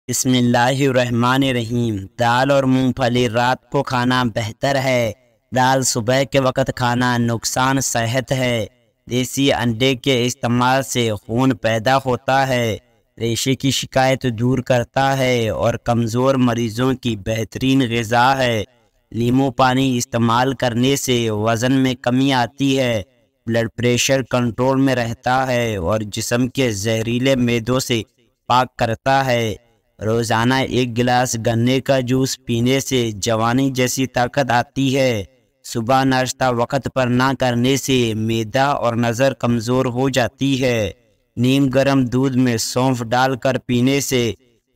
بسم اللہ الرحمن الرحیم۔ دال اور مونگ پھلی رات کو کھانا بہتر ہے۔ دال صبح کے وقت کھانا نقصان صحت ہے۔ دیسی انڈے کے استعمال سے خون پیدا ہوتا ہے، ریشے کی شکایت دور کرتا ہے اور کمزور مریضوں کی بہترین غذا ہے۔ لیمو پانی استعمال کرنے سے وزن میں کمی آتی ہے، بلڈ پریشر کنٹرول میں رہتا ہے اور جسم کے زہریلے میدوں سے پاک کرتا ہے۔ روزانہ ایک گلاس گنے کا جوس پینے سے جوانی جیسی طاقت آتی ہے۔ صبح ناشتہ وقت پر نہ کرنے سے معدہ اور نظر کمزور ہو جاتی ہے۔ نیم گرم دودھ میں سونف ڈال کر پینے سے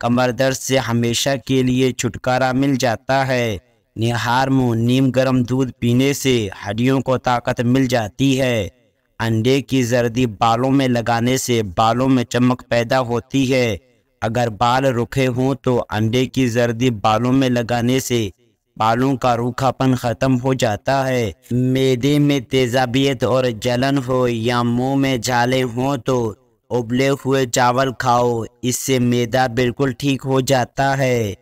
کمر درد سے ہمیشہ کے لیے چھٹکارا مل جاتا ہے۔ نہار منہ نیم گرم دودھ پینے سے ہڈیوں کو طاقت مل جاتی ہے۔ انڈے کی زردی بالوں میں لگانے سے بالوں میں چمک پیدا ہوتی ہے۔ اگر بال رکھے ہوں تو انڈے کی زردی بالوں میں لگانے سے بالوں کا روکھا پن ختم ہو جاتا ہے۔ معدے میں تیزابیت اور جلن ہو یا منہ میں جھالے ہوں تو ابلے ہوئے چاول کھاؤ، اس سے معدہ بالکل ٹھیک ہو جاتا ہے۔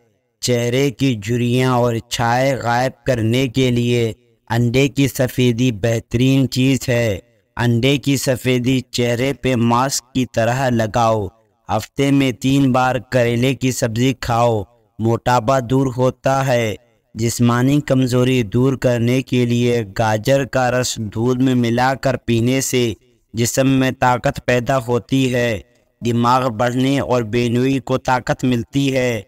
چہرے کی جھریاں اور چھائے غائب کرنے کے لیے انڈے کی سفیدی بہترین چیز ہے۔ انڈے کی سفیدی چہرے پہ ماسک کی طرح لگاؤ۔ ہفتے میں 3 بار کریلے کی سبزی کھاؤ، موٹاپا دور ہوتا ہے۔ جسمانی کمزوری دور کرنے کے لیے گاجر کا رس دودھ میں ملا کر پینے سے جسم میں طاقت پیدا ہوتی ہے۔ دماغ بڑھنے اور بینوئی کو طاقت ملتی ہے۔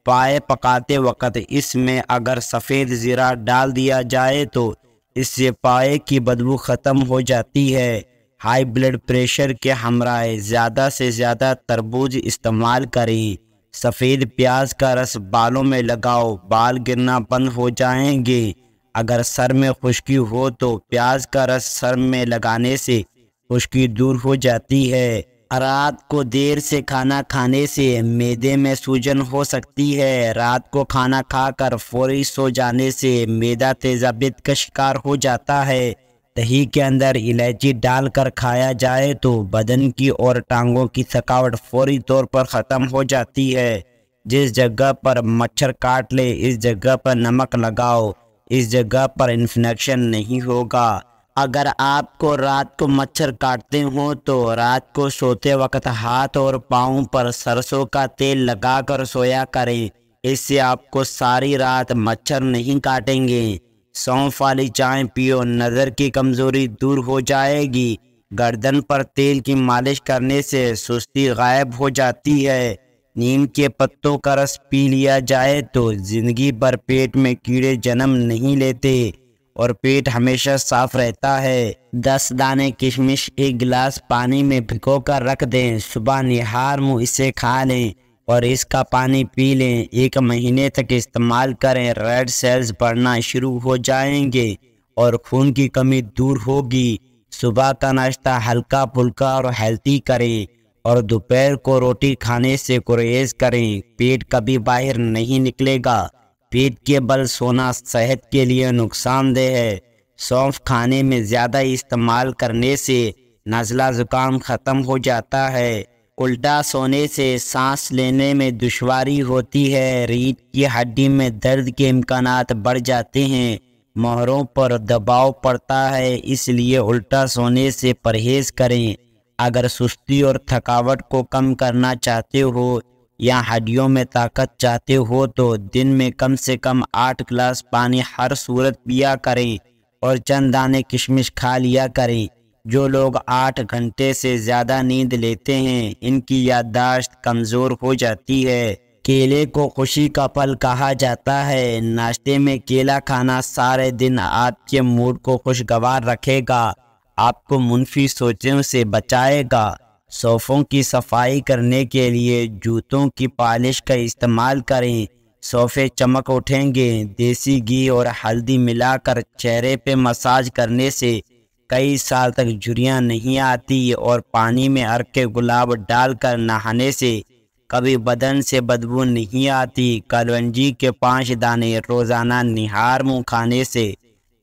پائے پکاتے وقت اس میں اگر سفید زیرہ ڈال دیا جائے تو اس سے پائے کی بدبو ختم ہو جاتی ہے۔ ہائی بلڈ پریشر کے ہمراہ زیادہ سے زیادہ تربوز استعمال کریں۔ سفید پیاز کا رس بالوں میں لگاؤ، بال گرنا بند ہو جائیں گے۔ اگر سر میں خشکی ہو تو پیاز کا رس سر میں لگانے سے خشکی دور ہو جاتی ہے۔ رات کو دیر سے کھانا کھانے سے معدے میں سوجن ہو سکتی ہے۔ رات کو کھانا کھا کر فوری سو جانے سے معدہ تیزابیت کا شکار ہو جاتا ہے۔ دہی کے اندر الائچی ڈال کر کھایا جائے تو بدن کی اور ٹانگوں کی تھکاوٹ فوری طور پر ختم ہو جاتی ہے۔ جس جگہ پر مچھر کاٹ لے اس جگہ پر نمک لگاؤ، اس جگہ پر انفیکشن نہیں ہوگا۔ اگر آپ کو رات کو مچھر کاٹتے ہوں تو رات کو سوتے وقت ہاتھ اور پاؤں پر سرسوں کا تیل لگا کر سویا کریں، اس سے آپ کو ساری رات مچھر نہیں کاٹیں گے۔ سونف والی چائے پیو، نظر کی کمزوری دور ہو جائے گی۔ گردن پر تیل کی مالش کرنے سے سستی غائب ہو جاتی ہے۔ نیم کے پتوں کا رس پی لیا جائے تو زندگی بھر پیٹ میں کیڑے جنم نہیں لیتے اور پیٹ ہمیشہ صاف رہتا ہے۔ 10 دانے کشمش ایک گلاس پانی میں بھگو کر رکھ دیں، صبح نہار منہ اسے کھا لیں اور اس کا پانی پی لیں۔ 1 مہینے تک استعمال کریں، ریڈ سیلز بڑھنا شروع ہو جائیں گے اور خون کی کمی دور ہوگی۔ صبح کا ناشتہ ہلکا پھلکا اور ہیلتھی کریں اور دوپہر کو روٹی کھانے سے گریز کریں۔ پیٹ کبھی باہر نہیں نکلے گا۔ پیٹ کے بل سونا صحت کے لیے نقصان دہ ہے۔ سونف کھانے میں زیادہ استعمال کرنے سے نزلہ زکام ختم ہو جاتا ہے۔ الٹا سونے سے سانس لینے میں دشواری ہوتی ہے، ریڑھ کی ہڈی میں درد کے امکانات بڑھ جاتے ہیں، موہروں پر دباؤ پڑتا ہے، اس لیے الٹا سونے سے پرہیز کریں۔ اگر سستی اور تھکاوٹ کو کم کرنا چاہتے ہو یا ہڈیوں میں طاقت چاہتے ہو تو دن میں کم سے کم 8 گلاس پانی ہر صورت پیا کریں اور چند دانے کشمش کھا لیا کریں۔ جو لوگ 8 گھنٹے سے زیادہ نیند لیتے ہیں ان کی یادداشت کمزور ہو جاتی ہے۔ کیلے کو خوشی کا پھل کہا جاتا ہے۔ ناشتے میں کیلا کھانا سارے دن آپ کے موڈ کو خوشگوار رکھے گا، آپ کو منفی سوچوں سے بچائے گا۔ صوفوں کی صفائی کرنے کے لیے جوتوں کی پالش کا استعمال کریں، صوفے چمک اٹھیں گے۔ دیسی گھی اور ہلدی ملا کر چہرے پہ مساج کرنے سے کئی سال تک جھریاں نہیں آتی اور پانی میں عرق گلاب ڈال کر نہانے سے کبھی بدن سے بدبو نہیں آتی۔ کلونجی کے 5 دانے روزانہ نہار منہ کھانے سے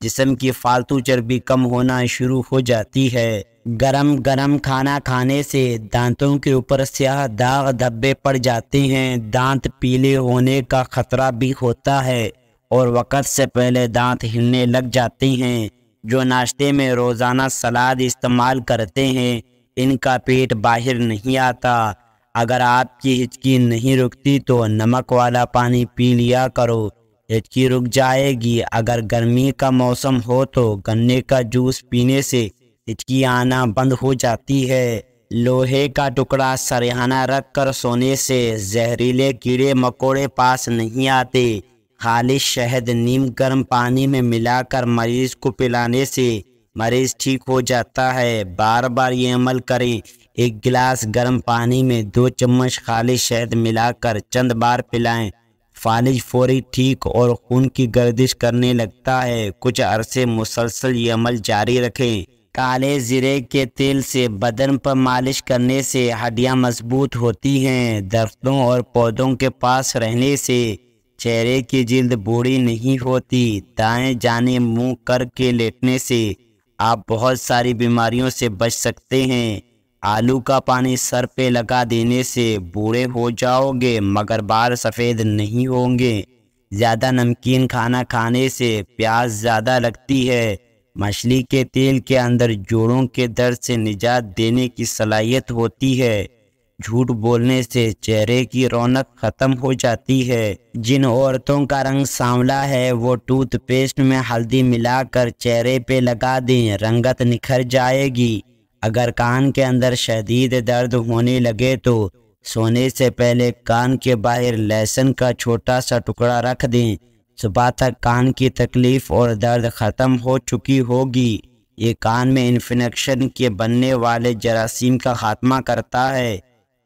جسم کی فالتو چربی کم ہونا شروع ہو جاتی ہے۔ گرم گرم کھانا کھانے سے دانتوں کے اوپر سیاہ داغ دھبے پڑ جاتے ہیں، دانت پیلے ہونے کا خطرہ بھی ہوتا ہے اور وقت سے پہلے دانت ہلنے لگ جاتے ہیں۔ جو ناشتے میں روزانہ سلاد استعمال کرتے ہیں ان کا پیٹ باہر نہیں آتا۔ اگر آپ کی ہچکی نہیں رکتی تو نمک والا پانی پی لیا کرو، ہچکی رک جائے گی۔ اگر گرمی کا موسم ہو تو گنے کا جوس پینے سے ہچکی آنا بند ہو جاتی ہے۔ لوہے کا ٹکڑا سرہانہ رکھ کر سونے سے زہریلے کیڑے مکوڑے پاس نہیں آتے۔ خالص شہد نیم گرم پانی میں ملا کر مریض کو پلانے سے مریض ٹھیک ہو جاتا ہے۔ بار بار یہ عمل کریں۔ ایک گلاس گرم پانی میں 2 چمچ خالص شہد ملا کر چند بار پلائیں، فالج فوری ٹھیک اور خون کی گردش کرنے لگتا ہے۔ کچھ عرصے مسلسل یہ عمل جاری رکھیں۔ کالے زیرے کے تیل سے بدن پر مالش کرنے سے ہڈیاں مضبوط ہوتی ہیں۔ درختوں اور پودوں کے پاس رہنے سے چہرے کی جلد بوڑھی نہیں ہوتی۔ دائیں جانب منہ کر کے لیٹنے سے آپ بہت ساری بیماریوں سے بچ سکتے ہیں۔ آلو کا پانی سر پہ لگا دینے سے بوڑھے ہو جاؤ گے مگر بال سفید نہیں ہوں گے۔ زیادہ نمکین کھانا کھانے سے پیاس زیادہ لگتی ہے۔ مچھلی کے تیل کے اندر جوڑوں کے درد سے نجات دینے کی صلاحیت ہوتی ہے۔ جھوٹ بولنے سے چہرے کی رونق ختم ہو جاتی ہے۔ جن عورتوں کا رنگ سانولا ہے وہ ٹوتھ پیسٹ میں ہلدی ملا کر چہرے پہ لگا دیں، رنگت نکھر جائے گی۔ اگر کان کے اندر شدید درد ہونے لگے تو سونے سے پہلے کان کے باہر لہسن کا چھوٹا سا ٹکڑا رکھ دیں، صبح تک کان کی تکلیف اور درد ختم ہو چکی ہوگی۔ یہ کان میں انفیکشن کے بننے والے جراثیم کا خاتمہ کرتا ہے۔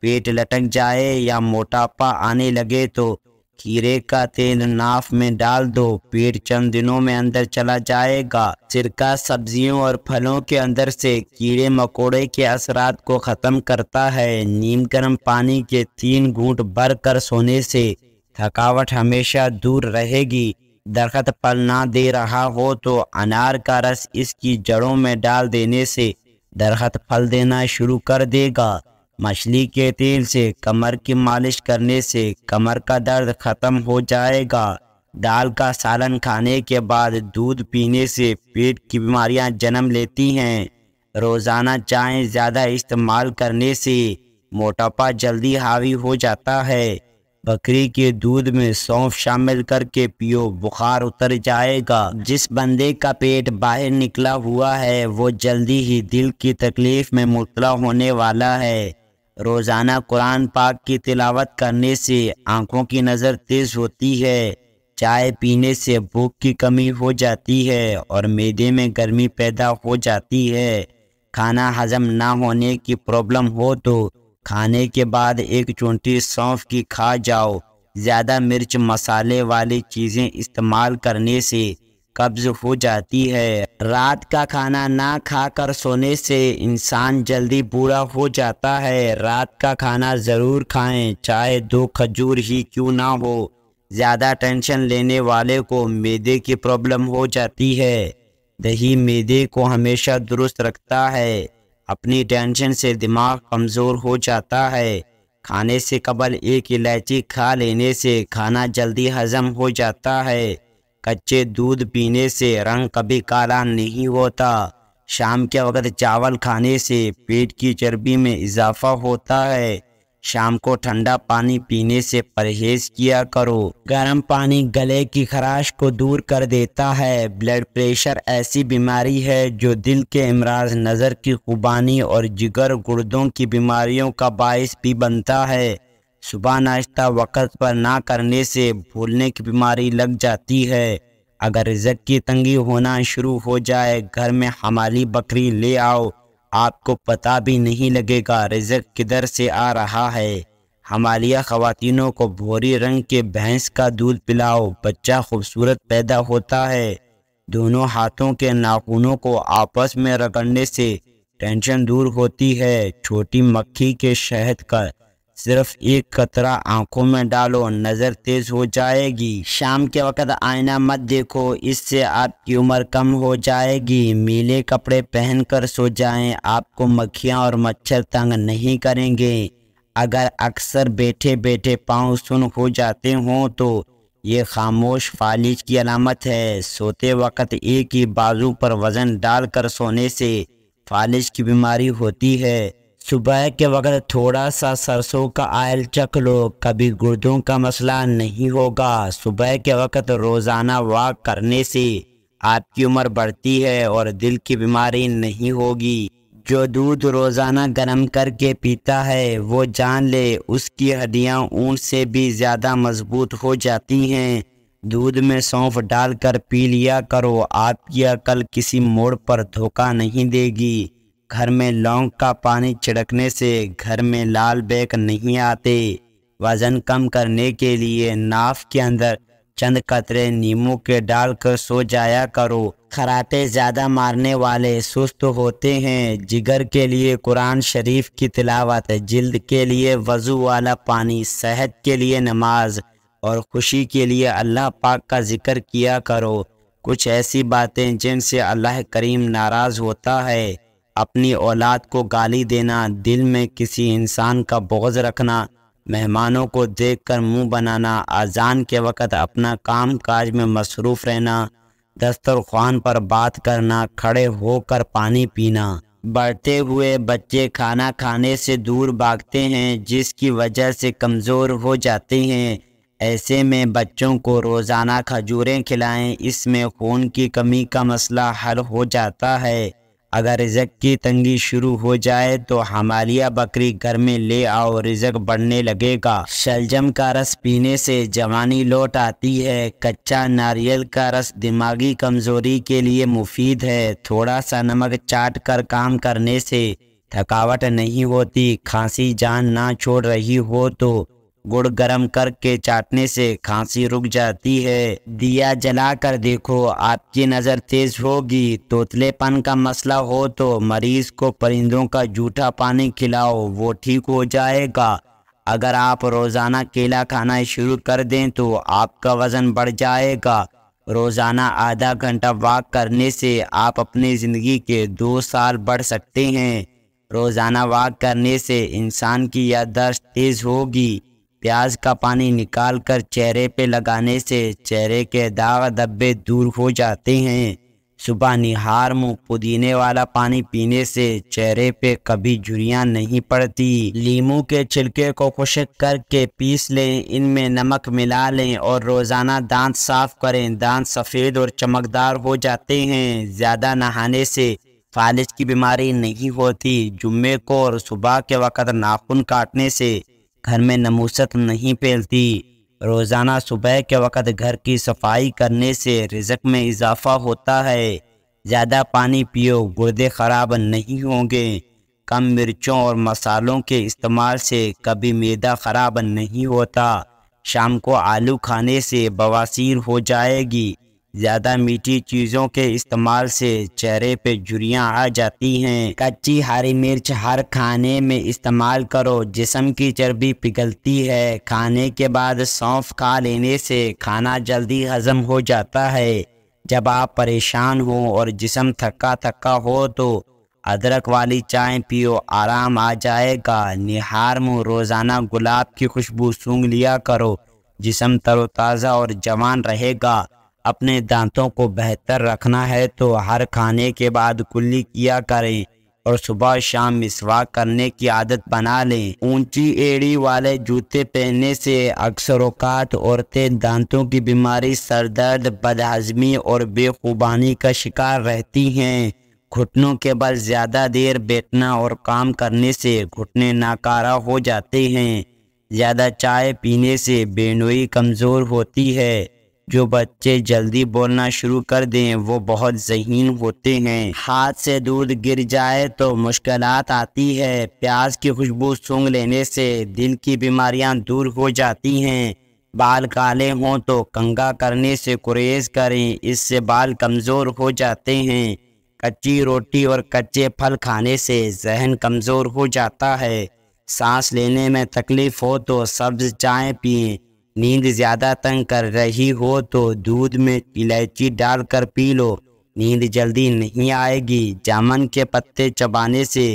پیٹ لٹک جائے یا موٹاپا آنے لگے تو کھیرے کا تیل ناف میں ڈال دو، پیٹ چند دنوں میں اندر چلا جائے گا۔ سرکہ سبزیوں اور پھلوں کے اندر سے کیڑے مکوڑے کے اثرات کو ختم کرتا ہے۔ نیم گرم پانی کے 3 گھونٹ بھر کر سونے سے تھکاوٹ ہمیشہ دور رہے گی۔ درخت پھل نہ دے رہا ہو تو انار کا رس اس کی جڑوں میں ڈال دینے سے درخت پھل دینا شروع کر دے گا۔ مچھلی کے تیل سے کمر کی مالش کرنے سے کمر کا درد ختم ہو جائے گا۔ دال کا سالن کھانے کے بعد دودھ پینے سے پیٹ کی بیماریاں جنم لیتی ہیں۔ روزانہ چائے زیادہ استعمال کرنے سے موٹاپا جلدی حاوی ہو جاتا ہے۔ بکری کے دودھ میں سونف شامل کر کے پیو، بخار اتر جائے گا۔ جس بندے کا پیٹ باہر نکلا ہوا ہے وہ جلدی ہی دل کی تکلیف میں مبتلا ہونے والا ہے۔ روزانہ قرآن پاک کی تلاوت کرنے سے آنکھوں کی نظر تیز ہوتی ہے۔ چائے پینے سے بھوک کی کمی ہو جاتی ہے اور معدے میں گرمی پیدا ہو جاتی ہے۔ کھانا ہضم نہ ہونے کی پرابلم ہو تو کھانے کے بعد 1 چونٹی سونف کی کھا جاؤ۔ زیادہ مرچ مسالے والی چیزیں استعمال کرنے سے قبض ہو جاتی ہے۔ رات کا کھانا نہ کھا کر سونے سے انسان جلدی بوڑھا ہو جاتا ہے۔ رات کا کھانا ضرور کھائیں، چاہے 2 کھجور ہی کیوں نہ ہو۔ زیادہ ٹینشن لینے والے کو معدے کی پرابلم ہو جاتی ہے۔ دہی معدے کو ہمیشہ درست رکھتا ہے۔ اپنی ٹینشن سے دماغ کمزور ہو جاتا ہے۔ کھانے سے قبل 1 الائچی کھا لینے سے کھانا جلدی ہضم ہو جاتا ہے۔ کچے دودھ پینے سے رنگ کبھی کالا نہیں ہوتا۔ شام کے وقت چاول کھانے سے پیٹ کی چربی میں اضافہ ہوتا ہے۔ شام کو ٹھنڈا پانی پینے سے پرہیز کیا کرو۔ گرم پانی گلے کی خراش کو دور کر دیتا ہے۔ بلڈ پریشر ایسی بیماری ہے جو دل کے امراض، نظر کی خوبانی اور جگر گردوں کی بیماریوں کا باعث بھی بنتا ہے۔ صبح ناشتہ وقت پر نہ کرنے سے بھولنے کی بیماری لگ جاتی ہے۔ اگر رزق کی تنگی ہونا شروع ہو جائے، گھر میں حمالی بکری لے آؤ، آپ کو پتہ بھی نہیں لگے گا رزق کدھر سے آ رہا ہے۔ حمالیہ خواتینوں کو بھوری رنگ کے بھینس کا دودھ پلاؤ، بچہ خوبصورت پیدا ہوتا ہے۔ دونوں ہاتھوں کے ناخنوں کو آپس میں رگڑنے سے ٹینشن دور ہوتی ہے۔ چھوٹی مکھی کے شہد کا صرف ایک قطرہ آنکھوں میں ڈالو، نظر تیز ہو جائے گی۔ شام کے وقت آئینہ مت دیکھو، اس سے آپ کی عمر کم ہو جائے گی۔ میلے کپڑے پہن کر سو جائیں، آپ کو مکھیاں اور مچھر تنگ نہیں کریں گے۔ اگر اکثر بیٹھے بیٹھے پاؤں سن ہو جاتے ہوں تو یہ خاموش فالج کی علامت ہے۔ سوتے وقت ایک ہی بازو پر وزن ڈال کر سونے سے فالج کی بیماری ہوتی ہے۔ صبح کے وقت تھوڑا سا سرسوں کا آئل چکھ لو، کبھی گردوں کا مسئلہ نہیں ہوگا۔ صبح کے وقت روزانہ واک کرنے سے آپ کی عمر بڑھتی ہے اور دل کی بیماری نہیں ہوگی۔ جو دودھ روزانہ گرم کر کے پیتا ہے وہ جان لے اس کی ہڈیاں اونٹ سے بھی زیادہ مضبوط ہو جاتی ہیں۔ دودھ میں سونف ڈال کر پی لیا کرو، آپ کی عقل کسی موڑ پر دھوکہ نہیں دے گی۔ گھر میں لونگ کا پانی چھڑکنے سے گھر میں لال بیک نہیں آتے۔ وزن کم کرنے کے لیے ناف کے اندر چند قطرے نیمبو کے ڈال کر سو جایا کرو۔ خراٹے زیادہ مارنے والے سست ہوتے ہیں۔ جگر کے لیے قرآن شریف کی تلاوت، جلد کے لیے وضو والا پانی، صحت کے لیے نماز اور خوشی کے لیے اللہ پاک کا ذکر کیا کرو۔ کچھ ایسی باتیں جن سے اللہ کریم ناراض ہوتا ہے: اپنی اولاد کو گالی دینا، دل میں کسی انسان کا بغض رکھنا، مہمانوں کو دیکھ کر منہ بنانا، اذان کے وقت اپنا کام کاج میں مصروف رہنا، دسترخوان پر بات کرنا، کھڑے ہو کر پانی پینا۔ بڑھتے ہوئے بچے کھانا کھانے سے دور بھاگتے ہیں جس کی وجہ سے کمزور ہو جاتے ہیں۔ ایسے میں بچوں کو روزانہ کھجوریں کھلائیں، اس میں خون کی کمی کا مسئلہ حل ہو جاتا ہے۔ اگر رزق کی تنگی شروع ہو جائے تو ہمالیہ بکری گھر میں لے آؤ، رزق بڑھنے لگے گا۔ شلجم کا رس پینے سے جوانی لوٹ آتی ہے۔ کچا ناریل کا رس دماغی کمزوری کے لیے مفید ہے۔ تھوڑا سا نمک چاٹ کر کام کرنے سے تھکاوٹ نہیں ہوتی۔ کھانسی جان نہ چھوڑ رہی ہو تو گڑ گرم کر کے چاٹنے سے کھانسی رک جاتی ہے۔ دیا جلا کر دیکھو، آپ کی نظر تیز ہوگی۔ توتلے پن کا مسئلہ ہو تو مریض کو پرندوں کا جھوٹا پانی کھلاؤ، وہ ٹھیک ہو جائے گا۔ اگر آپ روزانہ کیلا کھانا شروع کر دیں تو آپ کا وزن بڑھ جائے گا۔ روزانہ آدھا گھنٹہ واک کرنے سے آپ اپنی زندگی کے 2 سال بڑھ سکتے ہیں۔ روزانہ واک کرنے سے انسان کی یادداشت تیز ہوگی۔ پیاز کا پانی نکال کر چہرے پہ لگانے سے چہرے کے داغ دھبے دور ہو جاتے ہیں۔ صبح نہار منہ پودینے والا پانی پینے سے چہرے پہ کبھی جھریاں نہیں پڑتی۔ لیموں کے چھلکے کو خشک کر کے پیس لیں، ان میں نمک ملا لیں اور روزانہ دانت صاف کریں، دانت سفید اور چمکدار ہو جاتے ہیں۔ زیادہ نہانے سے فالج کی بیماری نہیں ہوتی۔ جمعے کو اور صبح کے وقت ناخن کاٹنے سے گھر میں ناموست نہیں پھیلتی۔ روزانہ صبح کے وقت گھر کی صفائی کرنے سے رزق میں اضافہ ہوتا ہے۔ زیادہ پانی پیو، گردے خراب نہیں ہوں گے۔ کم مرچوں اور مسالوں کے استعمال سے کبھی معدہ خراب نہیں ہوتا۔ شام کو آلو کھانے سے بواسیر ہو جائے گی۔ زیادہ میٹھی چیزوں کے استعمال سے چہرے پہ جھریاں آ جاتی ہیں۔ کچی ہری مرچ ہر کھانے میں استعمال کرو، جسم کی چربی پگھلتی ہے۔ کھانے کے بعد سونف کھا لینے سے کھانا جلدی ہضم ہو جاتا ہے۔ جب آپ پریشان ہوں اور جسم تھکا تھکا ہو تو ادرک والی چائے پیو، آرام آ جائے گا۔ نہار منہ روزانہ گلاب کی خوشبو سونگھ لیا کرو، جسم تر و تازہ اور جوان رہے گا۔ اپنے دانتوں کو بہتر رکھنا ہے تو ہر کھانے کے بعد کلی کیا کریں اور صبح شام مسواک کرنے کی عادت بنا لیں۔ اونچی ایڑی والے جوتے پہننے سے اکثر اوقات عورتیں دانتوں کی بیماری، سر درد، بد ہضمی اور بے خوبانی کا شکار رہتی ہیں۔ گھٹنوں کے بل زیادہ دیر بیٹھنا اور کام کرنے سے گھٹنے ناکارہ ہو جاتے ہیں۔ زیادہ چائے پینے سے بینوئی کمزور ہوتی ہے۔ جو بچے جلدی بولنا شروع کر دیں وہ بہت ذہین ہوتے ہیں۔ ہاتھ سے دودھ گر جائے تو مشکلات آتی ہے۔ پیاز کی خوشبو سونگھ لینے سے دل کی بیماریاں دور ہو جاتی ہیں۔ بال کالے ہوں تو کنگھا کرنے سے گریز کریں، اس سے بال کمزور ہو جاتے ہیں۔ کچی روٹی اور کچے پھل کھانے سے ذہن کمزور ہو جاتا ہے۔ سانس لینے میں تکلیف ہو تو سبز چائے پئیں۔ نیند زیادہ تنگ کر رہی ہو تو دودھ میں الائچی ڈال کر پی لو، نیند جلدی نہیں آئے گی۔ جامن کے پتے چبانے سے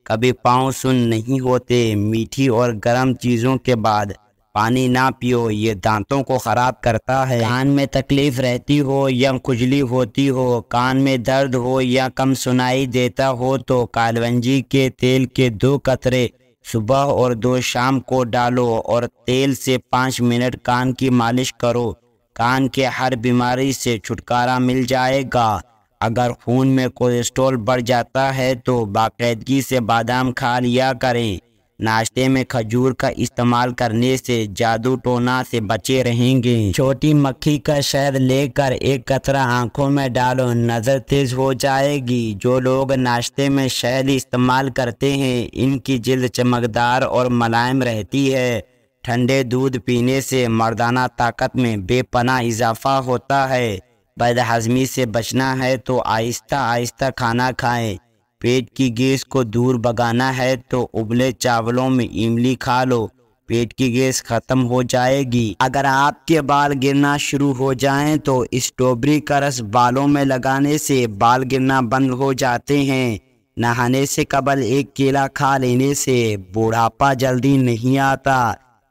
کبھی پاؤں سن نہیں ہوتے۔ میٹھی اور گرم چیزوں کے بعد پانی نہ پیو، یہ دانتوں کو خراب کرتا ہے۔ کان میں تکلیف رہتی ہو یا کھجلی ہوتی ہو، کان میں درد ہو یا کم سنائی دیتا ہو تو کالونجی کے تیل کے 2 قطرے صبح اور 2 شام کو ڈالو اور تیل سے 5 منٹ کان کی مالش کرو۔ کان کے ہر بیماری سے چھٹکارا مل جائے گا۔ اگر خون میں کولیسٹرول بڑھ جاتا ہے تو باقاعدگی سے بادام کھا لیا کریں۔ ناشتے میں کھجور کا استعمال کرنے سے جادو ٹونا سے بچے رہیں گے۔ چھوٹی مکھی کا شہد لے کر 1 قطرہ آنکھوں میں ڈالو، نظر تیز ہو جائے گی۔ جو لوگ ناشتے میں شہد استعمال کرتے ہیں ان کی جلد چمکدار اور ملائم رہتی ہے۔ ٹھنڈے دودھ پینے سے مردانہ طاقت میں بے پناہ اضافہ ہوتا ہے۔ بد ہضمی سے بچنا ہے تو آہستہ آہستہ کھانا کھائیں۔ پیٹ کی گیس کو دور بھگانا ہے تو ابلے چاولوں میں املی کھا لو، پیٹ کی گیس ختم ہو جائے گی۔ اگر آپ کے بال گرنا شروع ہو جائیں تو اسٹرابیری کا رس بالوں میں لگانے سے بال گرنا بند ہو جاتے ہیں۔ نہانے سے قبل 1 کیلا کھا لینے سے بوڑھاپا جلدی نہیں آتا۔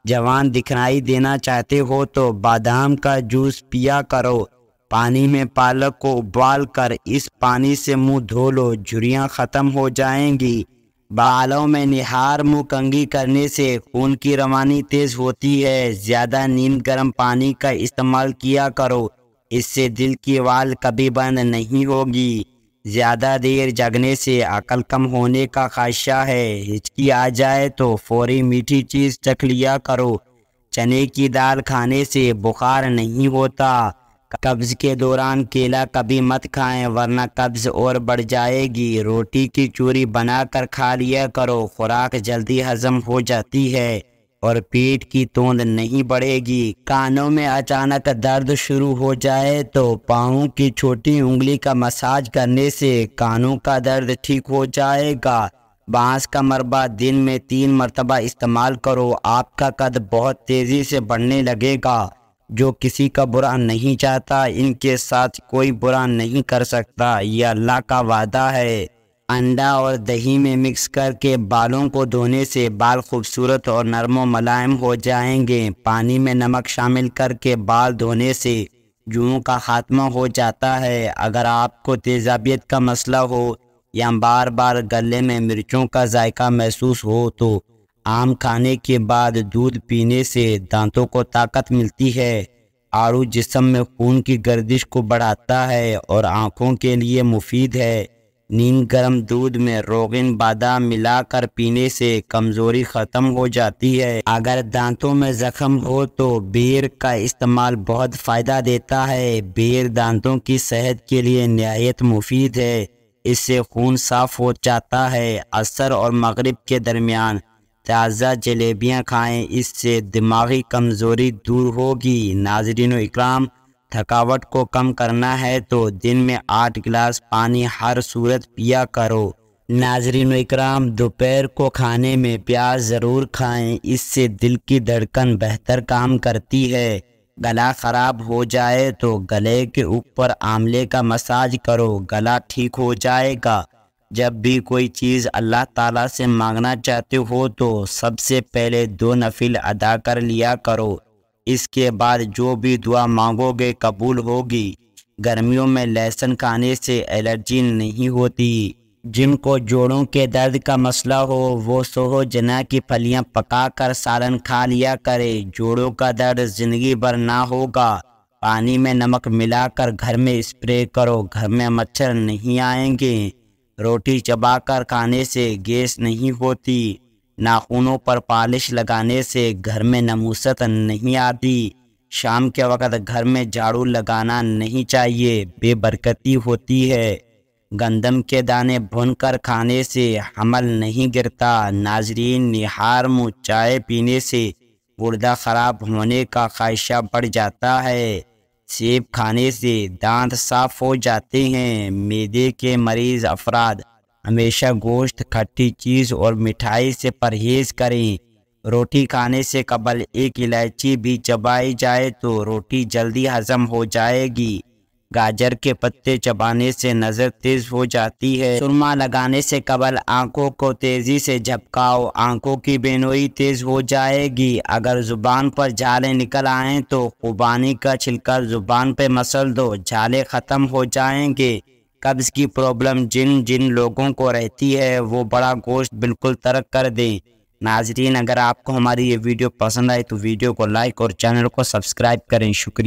جوان دکھائی دینا چاہتے ہو تو بادام کا جوس پیا کرو۔ پانی میں پالک کو ابال کر اس پانی سے منہ دھو لو، جھریاں ختم ہو جائیں گی۔ بالوں میں نہار منہ کنگھی کرنے سے خون کی روانی تیز ہوتی ہے۔ زیادہ نیم گرم پانی کا استعمال کیا کرو، اس سے دل کی وال کبھی بند نہیں ہوگی۔ زیادہ دیر جگنے سے عقل کم ہونے کا خدشہ ہے۔ ہچکی آ جائے تو فوری میٹھی چیز چکھ لیا کرو۔ چنے کی دال کھانے سے بخار نہیں ہوتا۔ قبض کے دوران کیلا کبھی مت کھائیں ورنہ قبض اور بڑھ جائے گی۔ روٹی کی چوری بنا کر کھا لیا کرو، خوراک جلدی ہضم ہو جاتی ہے اور پیٹ کی توند نہیں بڑھے گی۔ کانوں میں اچانک درد شروع ہو جائے تو پاؤں کی چھوٹی انگلی کا مساج کرنے سے کانوں کا درد ٹھیک ہو جائے گا۔ بانس کا مربع دن میں 3 مرتبہ استعمال کرو، آپ کا قد بہت تیزی سے بڑھنے لگے گا۔ جو کسی کا برا نہیں چاہتا ان کے ساتھ کوئی برا نہیں کر سکتا، یہ اللہ کا وعدہ ہے۔ انڈا اور دہی میں مکس کر کے بالوں کو دھونے سے بال خوبصورت اور نرم و ملائم ہو جائیں گے۔ پانی میں نمک شامل کر کے بال دھونے سے جوؤں کا خاتمہ ہو جاتا ہے۔ اگر آپ کو تیزابیت کا مسئلہ ہو یا بار بار گلے میں مرچوں کا ذائقہ محسوس ہو تو آم کھانے کے بعد دودھ پینے سے دانتوں کو طاقت ملتی ہے۔ آڑو جسم میں خون کی گردش کو بڑھاتا ہے اور آنکھوں کے لیے مفید ہے۔ نیم گرم دودھ میں روغن بادام ملا کر پینے سے کمزوری ختم ہو جاتی ہے۔ اگر دانتوں میں زخم ہو تو بیر کا استعمال بہت فائدہ دیتا ہے۔ بیر دانتوں کی صحت کے لیے نہایت مفید ہے، اس سے خون صاف ہو جاتا ہے۔ عصر اور مغرب کے درمیان تازہ جلیبیاں کھائیں، اس سے دماغی کمزوری دور ہوگی۔ ناظرین و اکرام، تھکاوٹ کو کم کرنا ہے تو دن میں 8 گلاس پانی ہر صورت پیا کرو۔ ناظرین و اکرام، دوپہر کو کھانے میں پیاز ضرور کھائیں، اس سے دل کی دھڑکن بہتر کام کرتی ہے۔ گلا خراب ہو جائے تو گلے کے اوپر آملے کا مساج کرو، گلا ٹھیک ہو جائے گا۔ جب بھی کوئی چیز اللہ تعالیٰ سے مانگنا چاہتے ہو تو سب سے پہلے 2 نفل ادا کر لیا کرو، اس کے بعد جو بھی دعا مانگو گے قبول ہوگی۔ گرمیوں میں لہسن کھانے سے الرجی نہیں ہوتی۔ جن کو جوڑوں کے درد کا مسئلہ ہو وہ سوہو جنا کی پھلیاں پکا کر سالن کھا لیا کرے، جوڑوں کا درد زندگی بھر نہ ہوگا۔ پانی میں نمک ملا کر گھر میں اسپرے کرو، گھر میں مچھر نہیں آئیں گے۔ روٹی چبا کر کھانے سے گیس نہیں ہوتی۔ ناخنوں پر پالش لگانے سے گھر میں نموست نہیں آتی۔ شام کے وقت گھر میں جھاڑو لگانا نہیں چاہیے، بے برکتی ہوتی ہے۔ گندم کے دانے بھون کر کھانے سے حمل نہیں گرتا۔ ناظرین، نہار منہ چائے پینے سے گردہ خراب ہونے کا خدشہ بڑھ جاتا ہے۔ سیب کھانے سے دانت صاف ہو جاتے ہیں۔ معدے کے مریض افراد ہمیشہ گوشت، کھٹی چیز اور مٹھائی سے پرہیز کریں۔ روٹی کھانے سے قبل ایک الائچی بھی چبائی جائے تو روٹی جلدی ہضم ہو جائے گی۔ گاجر کے پتے چبانے سے نظر تیز ہو جاتی ہے۔ سرما لگانے سے قبل آنکھوں کو تیزی سے جھپکاؤ، آنکھوں کی بینائی تیز ہو جائے گی۔ اگر زبان پر جھالے نکل آئیں تو خوبانی کا چھلکا زبان پہ مسل دو، جھالے ختم ہو جائیں گے۔ قبض کی پرابلم جن لوگوں کو رہتی ہے وہ بڑا گوشت بالکل ترک کر دیں۔ ناظرین، اگر آپ کو ہماری یہ ویڈیو پسند آئی تو ویڈیو کو لائک اور چینل کو سبسکرائب کریں۔ شکریہ۔